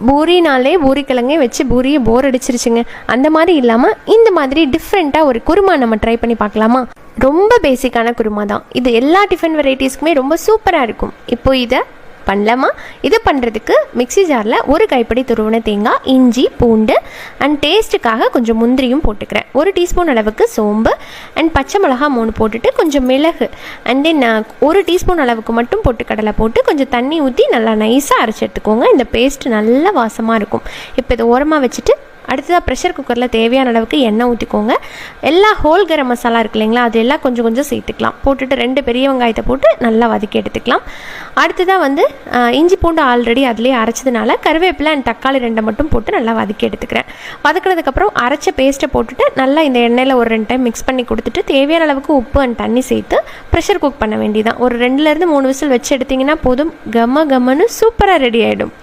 பூரினாலே பூரிக்கிழங்கே வச்சு பூரியை போர் அடிச்சிருச்சுங்க. அந்த மாதிரி இல்லாமல் இந்த மாதிரி டிஃப்ரெண்ட்டாக ஒரு குருமா நம்ம ட்ரை பண்ணி பார்க்கலாமா? ரொம்ப பேசிக்கான குருமா தான் இது. எல்லா டிஃபன் வெரைட்டிஸ்க்குமே ரொம்ப சூப்பராக இருக்கும். இப்போ இதை பண்ணலாமா? இது பண்ணுறதுக்கு மிக்ஸி ஜாரில் ஒரு கைப்பிடி துருவின தேங்காய், இஞ்சி, பூண்டு அண்ட் டேஸ்ட்டுக்காக கொஞ்சம் முந்திரியும் போட்டுக்கிறேன். 1 டீஸ்பூன் அளவுக்கு சோம்பு அண்ட் பச்சை மிளகா 3 போட்டுட்டு கொஞ்சம் மிளகு அண்ட் தென் 1 டீஸ்பூன் அளவுக்கு மட்டும் பொட்டுக்கடலை போட்டு கொஞ்சம் தண்ணி ஊற்றி நல்லா நைஸாக அரைச்சி எடுத்துக்கோங்க. இந்த பேஸ்ட் நல்ல வாசமாக இருக்கும். இப்போ இதை ஓரமாக வச்சுட்டு அடுத்ததாக ப்ரெஷர் குக்கரில் தேவையான அளவுக்கு எண்ணெய் ஊற்றிக்கோங்க. எல்லா ஹோல் கரம் மசாலா இருக்கு இல்லைங்களா, அது எல்லாம் கொஞ்சம் கொஞ்சம் சேர்த்துக்கலாம். போட்டுட்டு 2 பெரிய வெங்காயத்தை போட்டு நல்லா வதக்கி எடுத்துக்கலாம். அடுத்ததாக இஞ்சி பூண்டு ஆல்ரெடி அதிலே அரைச்சதுனால கருவேப்பிலை அண்ட் தக்காளி 2 மட்டும் போட்டு நல்லா வதக்கி எடுத்துக்கிறேன். வதக்கினதுக்கப்புறம் அரைச்ச பேஸ்ட்டை போட்டுட்டு நல்லா இந்த எண்ணெயில் ஒரு 2 டைம் மிக்ஸ் பண்ணி கொடுத்துட்டு தேவையான அளவுக்கு உப்பு அண்ட் தண்ணி சேர்த்து ப்ரெஷர் குக் பண்ண வேண்டியதான். ஒரு 2லேருந்து 3 விசில் வச்சு எடுத்திங்கன்னா போதும். கம்மன்னு சூப்பராக ரெடி ஆகிடும்.